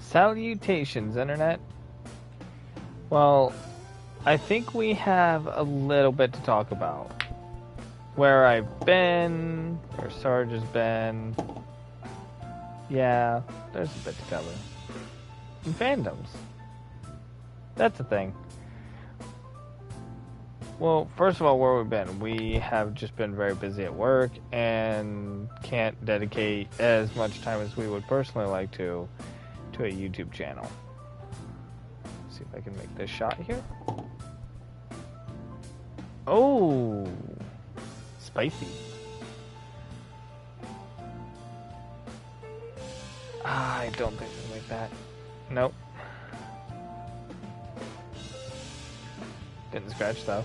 Salutations, Internet. Well, I think we have a little bit to talk about. Where I've been, where Sarge has been. Yeah, there's a bit to cover. And fandoms. That's a thing. Well, first of all, where we've been. We have just been very busy at work and can't dedicate as much time as we would personally like to a YouTube channel. See if I can make this shot here. Oh, spicy. I don't think I can make that. Nope. Didn't scratch though.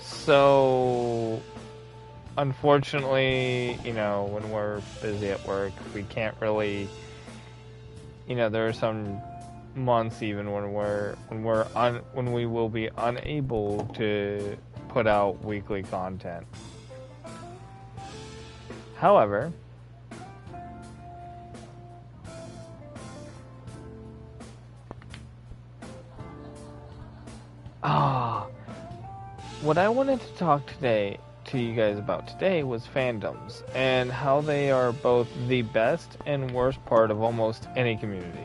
So unfortunately, when we're busy at work, we can't really, there are some months even when we will be unable to put out weekly content. However, what I wanted to talk to you guys about today was fandoms and how they are both the best and worst part of almost any community.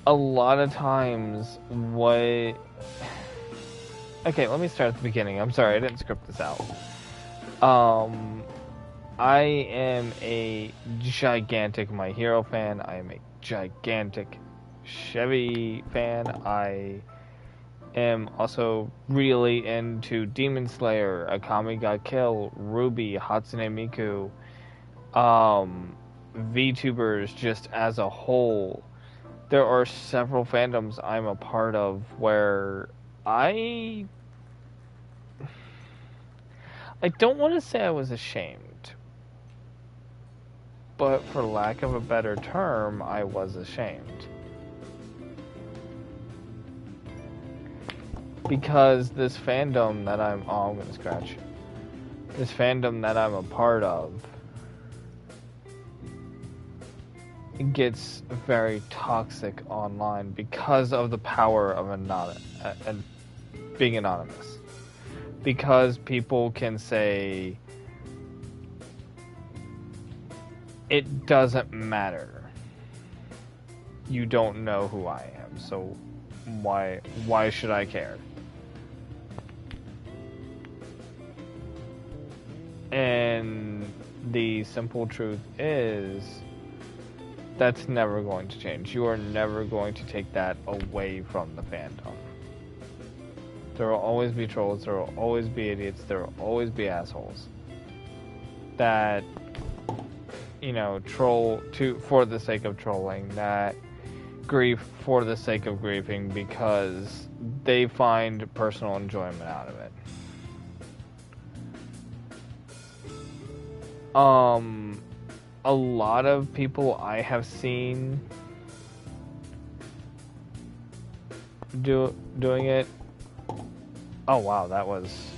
A lot of times, okay, let me start at the beginning. I'm sorry, I didn't script this out. I am a gigantic My Hero fan. I am a gigantic Chevy fan. I am also really into Demon Slayer, Akame ga Kill, Ruby, Hatsune Miku, VTubers just as a whole. There are several fandoms I'm a part of where I don't want to say I was ashamed, but for lack of a better term, I was ashamed. Because this fandom that I'm gonna scratch. This fandom that I'm a part of gets very toxic online because of the power of being anonymous. Because people can say, it doesn't matter. You don't know who I am, so why should I care? And the simple truth is, that's never going to change. You are never going to take that away from the fandom. There will always be trolls, there will always be idiots, there will always be assholes that, troll for the sake of trolling, that grief for the sake of grieving because they find personal enjoyment out of it. A lot of people I have seen doing it. Oh wow, that was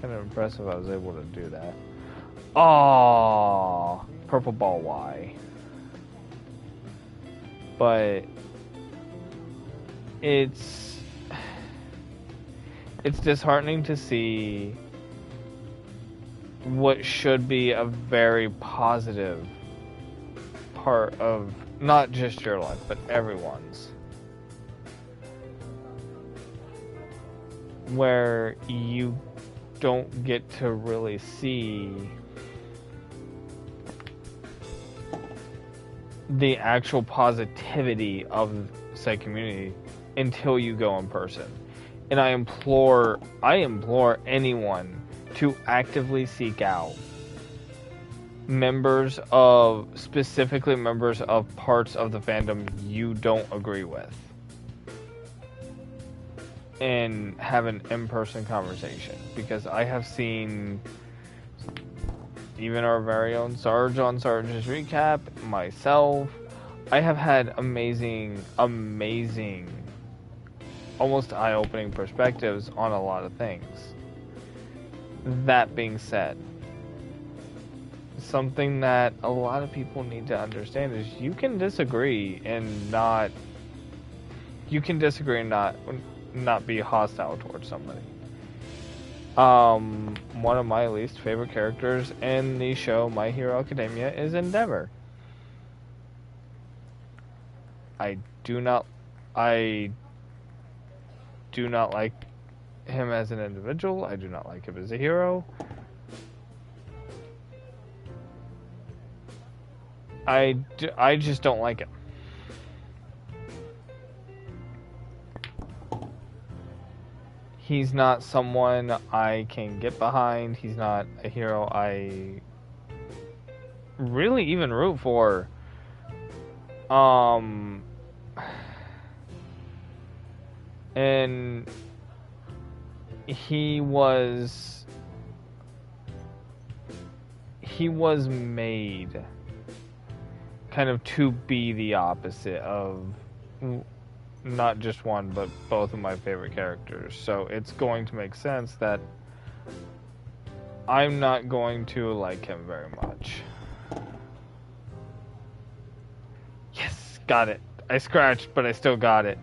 kind of impressive. I was able to do that. Oh, purple ball Y. But it's disheartening to see what should be a very positive part of not just your life, but everyone's. Where you don't get to really see the actual positivity of said community until you go in person. And I implore anyone to actively seek out specifically members of parts of the fandom you don't agree with, and have an in-person conversation. Because I have seen even our very own Sarge on Sarge's Recap, myself, I have had amazing, almost eye-opening perspectives on a lot of things. that being said, something that a lot of people need to understand is you can disagree and not be hostile towards somebody. One of my least favorite characters in the show My Hero Academia is Endeavor. I do not like him as an individual. I do not like him as a hero. I just don't like him. He's not someone I can get behind. He's not a hero I really even root for. And he was made kind of to be the opposite of not just one, but both of my favorite characters. So it's going to make sense that I'm not going to like him very much. Yes, got it. I scratched, but I still got it.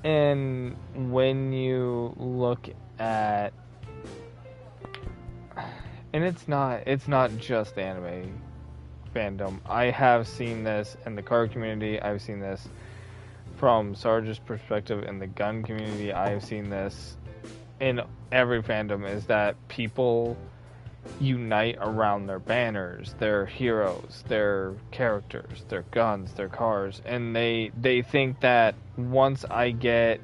And when you look at, and it's not just the anime fandom. I have seen this in the card community. I've seen this from Sarge's perspective in the gun community. I have seen this in every fandom, is that people unite around their banners, their heroes, their characters, their guns, their cars, and they think that once I get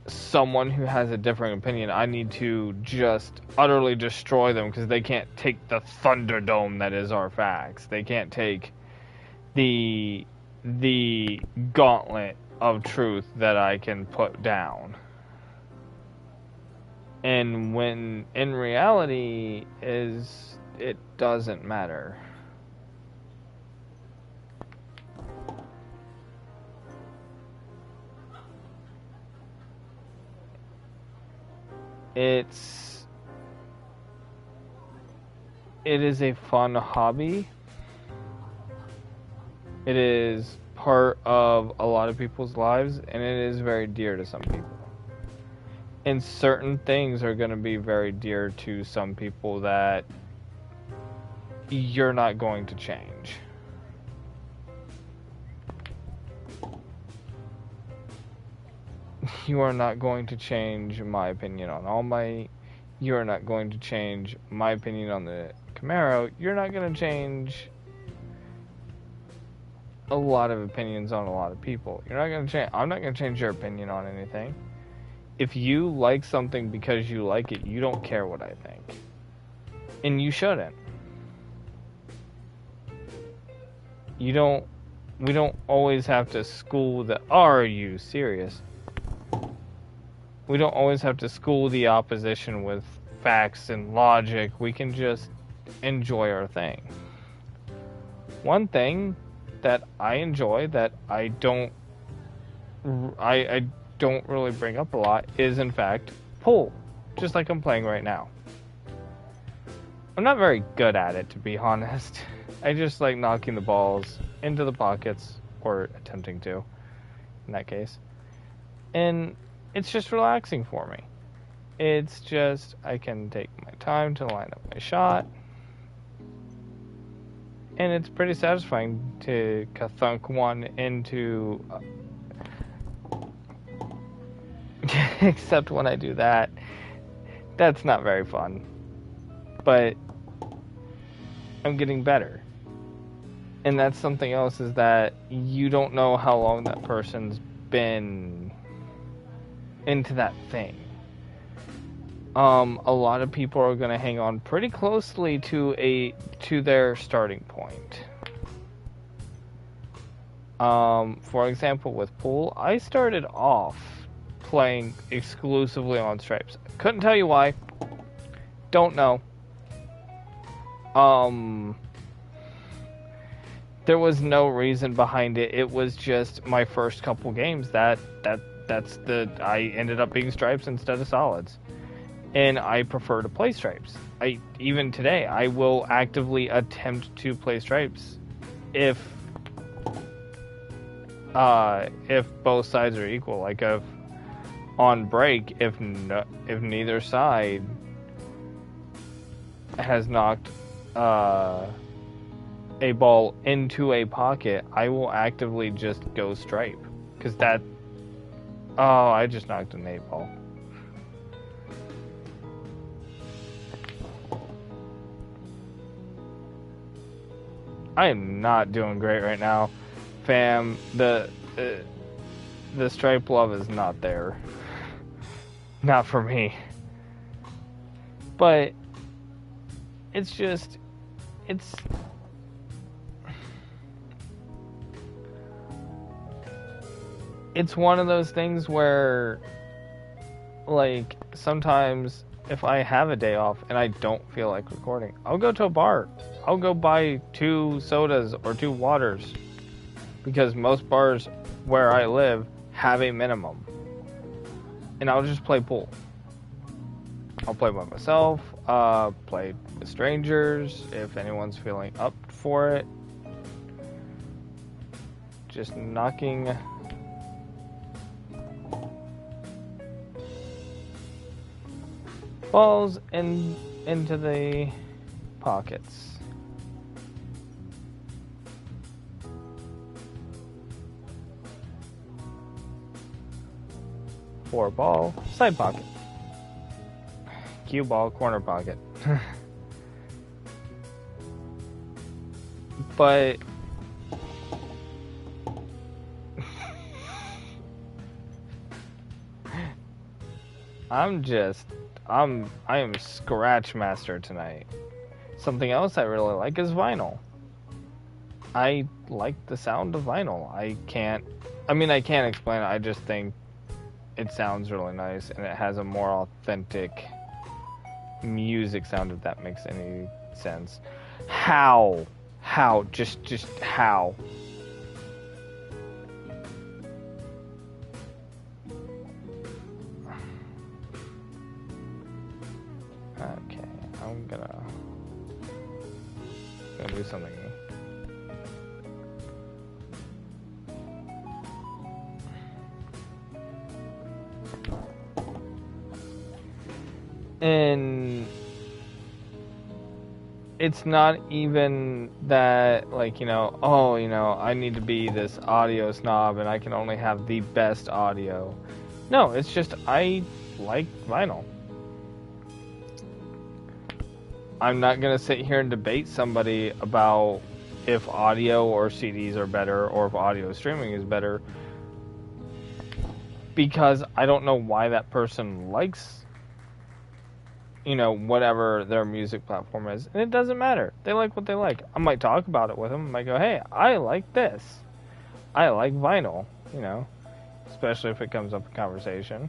someone who has a different opinion, I need to just utterly destroy them because they can't take the Thunderdome that is our facts. They can't take the gauntlet of truth that I can put down. And when in reality it doesn't matter. It is a fun hobby. It is part of a lot of people's lives, and it is very dear to some people. And certain things are going to be very dear to some people that you're not going to change. You are not going to change my opinion on All Might. You are not going to change my opinion on the Camaro. You're not going to change a lot of opinions on a lot of people. You're not going to change. I'm not going to change your opinion on anything. If you like something because you like it, you don't care what I think. And you shouldn't. We don't always have to school the, are you serious? We don't always have to school the opposition with facts and logic. We can just enjoy our thing. One thing that I enjoy that I don't really bring up a lot is, in fact, pool. Just like I'm playing right now. I'm not very good at it, to be honest. I just like knocking the balls into the pockets, or attempting to, in that case. And it's just relaxing for me. It's just, I can take my time to line up my shot. And it's pretty satisfying to ka-thunk one into... except when I do that. That's not very fun. But I'm getting better. And that's something else, is that you don't know how long that person's been into that thing. A lot of people are going to hang on pretty closely to their starting point. For example, with pool, I started off playing exclusively on stripes. Couldn't tell you why. Don't know. There was no reason behind it. It was just my first couple games that's I ended up being stripes instead of solids. And I prefer to play stripes. Even today I will actively attempt to play stripes if both sides are equal. Like if on break, if neither side has knocked a ball into a pocket, I will actively just go stripe. Because that... Oh, I just knocked an 8 ball. I am not doing great right now, fam. The stripe love is not there. Not for me. But it's just... It's one of those things where, like, sometimes if I have a day off and I don't feel like recording, I'll go to a bar. I'll go buy 2 sodas or 2 waters, because most bars where I live have a minimum. And I'll just play pool. I'll play by myself, play with strangers if anyone's feeling up for it. Just knocking balls into the pockets. Four ball, side pocket. Cue ball, corner pocket. But I am scratch master tonight. Something else I really like is vinyl. I like the sound of vinyl. I can't explain it. I just think it sounds really nice, and it has a more authentic music sound, if that makes any sense. How? Just how? Okay, I'm gonna do something. And it's not even that, like, I need to be this audio snob and I can only have the best audio. No, it's just I like vinyl. I'm not going to sit here and debate somebody about if audio or CDs are better or if audio streaming is better, because I don't know why that person likes whatever their music platform is. And it doesn't matter. They like what they like. I might talk about it with them. I might go, hey, I like this. I like vinyl, especially if it comes up in conversation.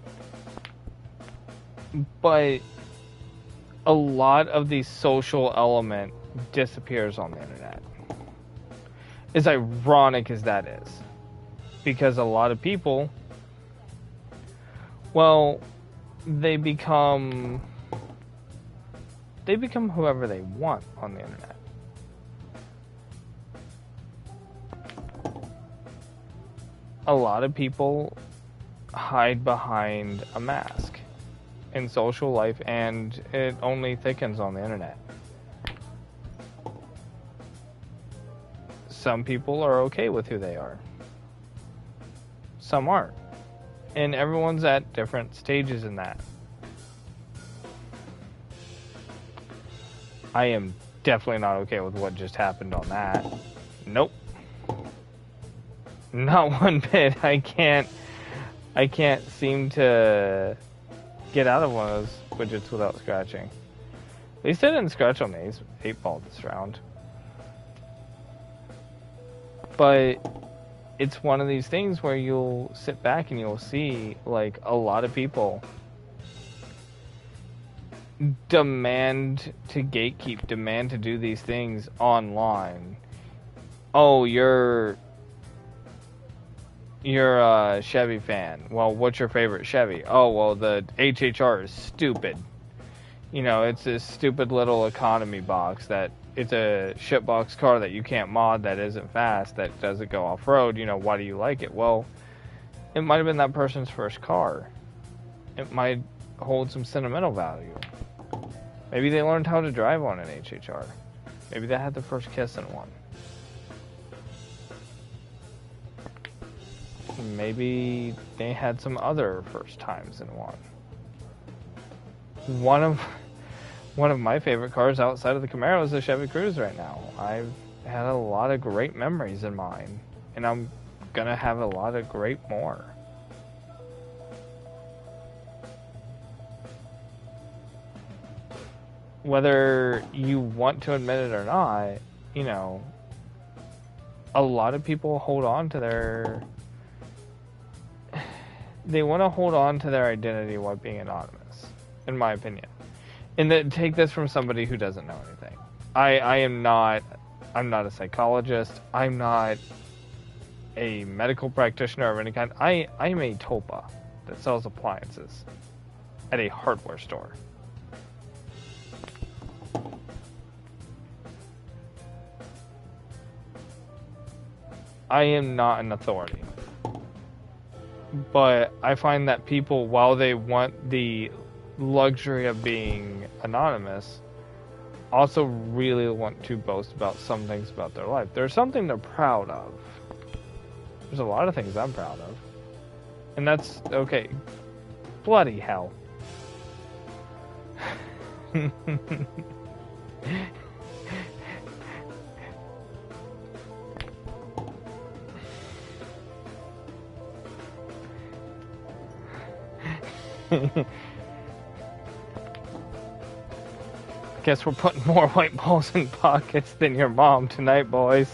But a lot of the social element disappears on the internet. As ironic as that is. Because a lot of people, well, they become whoever they want on the internet. A lot of people hide behind a mask in social life, and it only thickens on the internet. Some people are okay with who they are. Some aren't. And everyone's at different stages in that. I am definitely not okay with what just happened on that. Nope. Not one bit. I can't seem to get out of one of those widgets without scratching. At least I didn't scratch on the 8-ball this round. But it's one of these things where you'll sit back and you'll see, like, a lot of people demand to gatekeep, demand to do these things online, Oh, you're a Chevy fan. Well, what's your favorite Chevy? Oh, well, the HHR is stupid. You know, it's this stupid little economy box that it's a shitbox car that you can't mod, that isn't fast, that doesn't go off-road. You know, why do you like it? Well, it might have been that person's first car. It might hold some sentimental value. Maybe they learned how to drive on an HHR. Maybe they had their first kiss in one. Maybe they had some other first times in one. One of my favorite cars outside of the Camaro is the Chevy Cruze right now. I've had a lot of great memories in mine, and I'm gonna have a lot of great more. Whether you want to admit it or not, you know, a lot of people hold on to they want to hold on to their identity while being anonymous, in my opinion. And take this from somebody who doesn't know anything. I'm not a psychologist. I'm not a medical practitioner of any kind. I'm a Tulpa that sells appliances at a hardware store. I am not an authority. But I find that people, while they want the luxury of being anonymous, also really want to boast about some things about their life. There's something they're proud of. There's a lot of things I'm proud of. And that's okay. Bloody hell. Guess we're putting more white balls in pockets than your mom tonight, boys.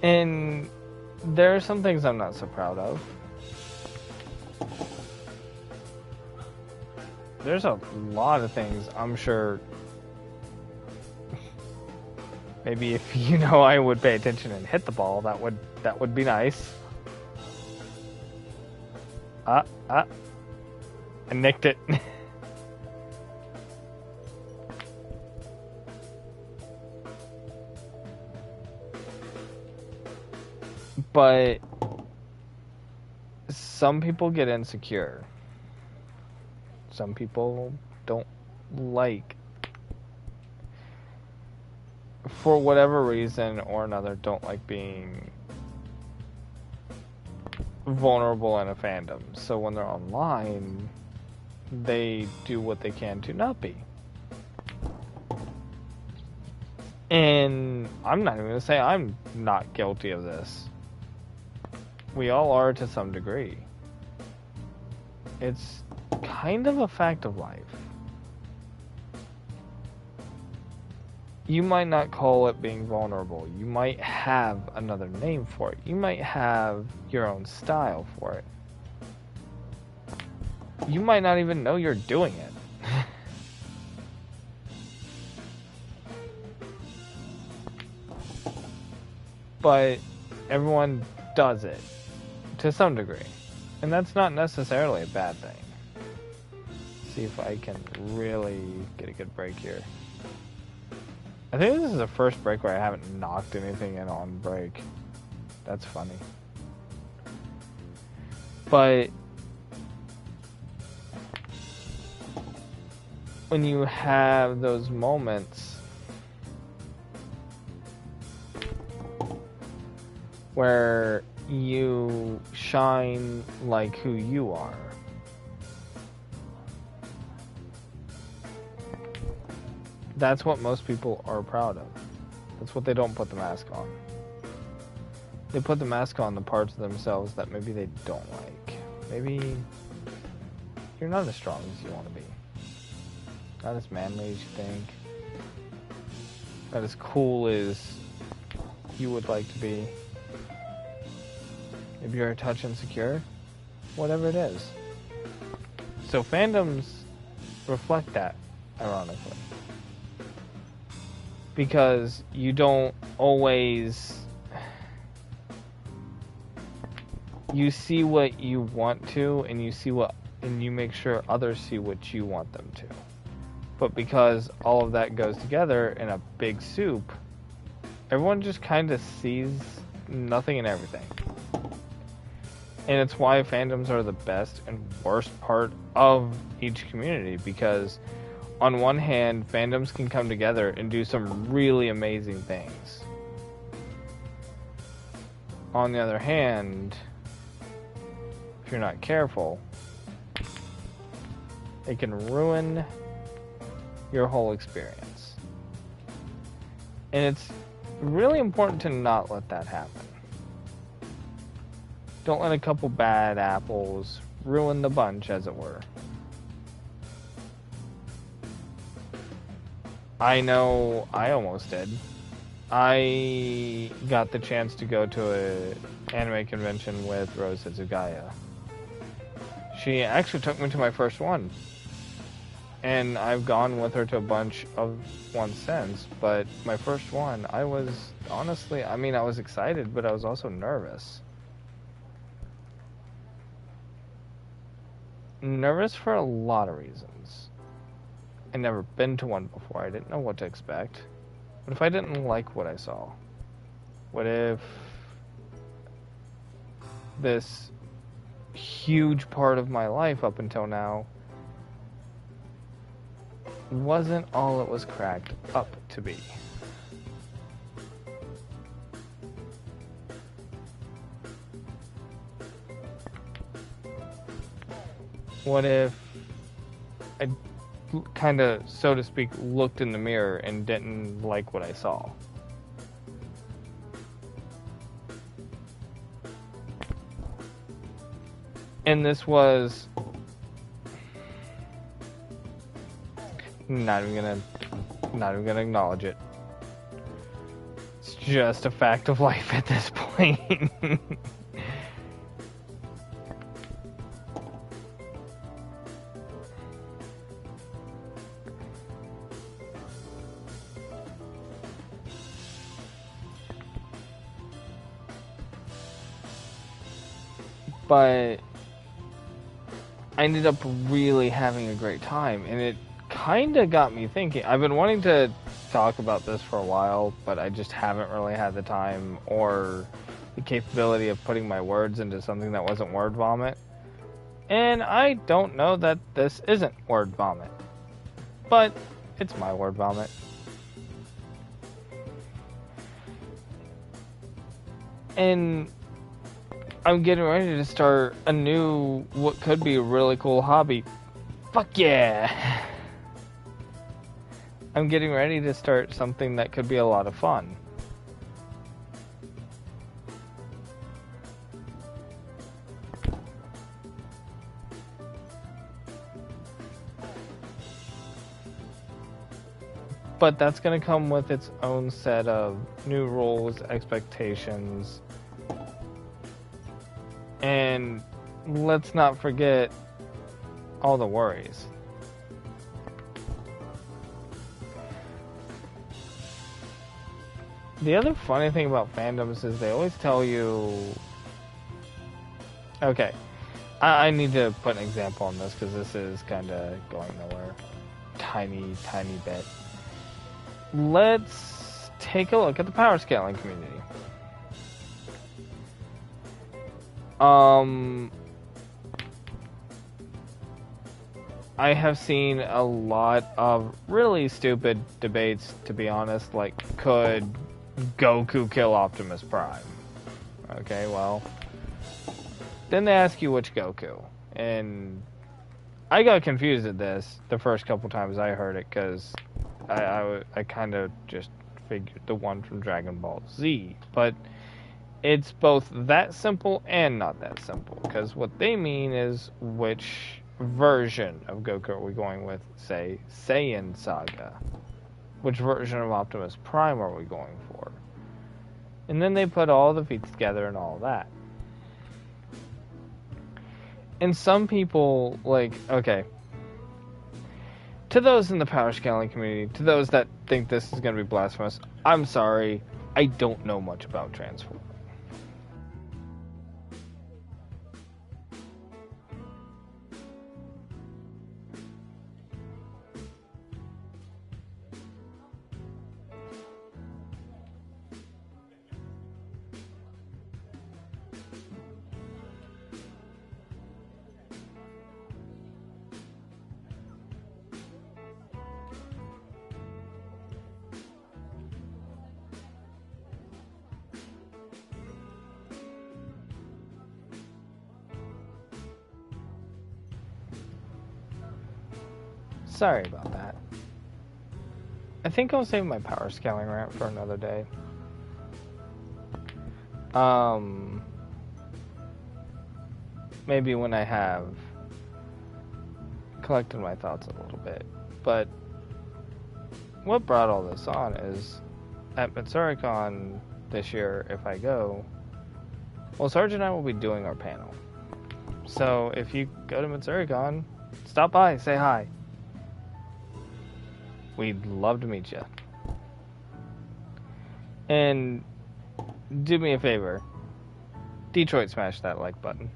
And there are some things I'm not so proud of. There's a lot of things I'm sure. Maybe if you know I would pay attention and hit the ball, that would be nice. I nicked it. But some people get insecure. Some people don't like, for whatever reason or another, don't like being vulnerable in a fandom. So when they're online, they do what they can to not be. And I'm not even going to say I'm not guilty of this. We all are to some degree. It's kind of a fact of life. You might not call it being vulnerable. You might have another name for it. You might have your own style for it. You might not even know you're doing it. But everyone does it to some degree. And that's not necessarily a bad thing. See if I can really get a good break here. I think this is the first break where I haven't knocked anything in on break. That's funny. But when you have those moments where you shine like who you are, that's what most people are proud of. That's what they don't put the mask on. They put the mask on the parts of themselves that maybe they don't like. Maybe you're not as strong as you want to be. Not as manly as you think. Not as cool as you would like to be. Maybe you're a touch insecure. whatever it is. So fandoms reflect that, ironically. Because you don't always... You see what you want to, and you make sure others see what you want them to. But because all of that goes together in a big soup, everyone just kind of sees nothing and everything. And it's why fandoms are the best and worst part of each community, because on one hand, fandoms can come together and do some really amazing things. On the other hand, if you're not careful, it can ruin your whole experience. And it's really important to not let that happen. Don't let a couple bad apples ruin the bunch, as it were. I know I almost did. I got the chance to go to an anime convention with Rose Hitsugaya. She actually took me to my first one. And I've gone with her to a bunch of ones since. But my first one, I was honestly, I was excited, but I was also nervous. Nervous for a lot of reasons. I'd never been to one before. I didn't know what to expect. What if I didn't like what I saw? What if this huge part of my life up until now wasn't all it was cracked up to be? What if I kind of, so to speak, looked in the mirror and didn't like what I saw? And this was not even gonna acknowledge it. It's just a fact of life at this point. But I ended up really having a great time, and it kind of got me thinking. I've been wanting to talk about this for a while, but I just haven't really had the time or the capability of putting my words into something that wasn't word vomit. And I don't know that this isn't word vomit, but it's my word vomit. And I'm getting ready to start a new, what could be a really cool hobby. Fuck yeah! I'm getting ready to start something that could be a lot of fun. But that's going to come with its own set of new rules, expectations, and let's not forget all the worries. The other funny thing about fandoms is they always tell you... Okay, I need to put an example on this because this is kind of going nowhere. Tiny bit. Let's take a look at the power scaling community. I have seen a lot of really stupid debates, to be honest, like, could Goku kill Optimus Prime? Okay, well, then they ask you which Goku, and I got confused at this the first couple times I heard it, because I kind of just figured the one from Dragon Ball Z, but it's both that simple and not that simple, because what they mean is which version of Goku are we going with, say, Saiyan Saga? Which version of Optimus Prime are we going for? And then they put all the feats together and all that. And some people, like, okay, to those in the power scaling community, to those that think this is going to be blasphemous, I'm sorry, I don't know much about transform. Sorry about that. I think I'll save my power scaling rant for another day. Maybe when I have collected my thoughts a little bit. But what brought all this on is at Mitsuricon this year, if I go, well, Sarge and I will be doing our panel. So if you go to Mitsuricon, stop by, say hi. We'd love to meet you. And do me a favor. Detroit, smash that like button.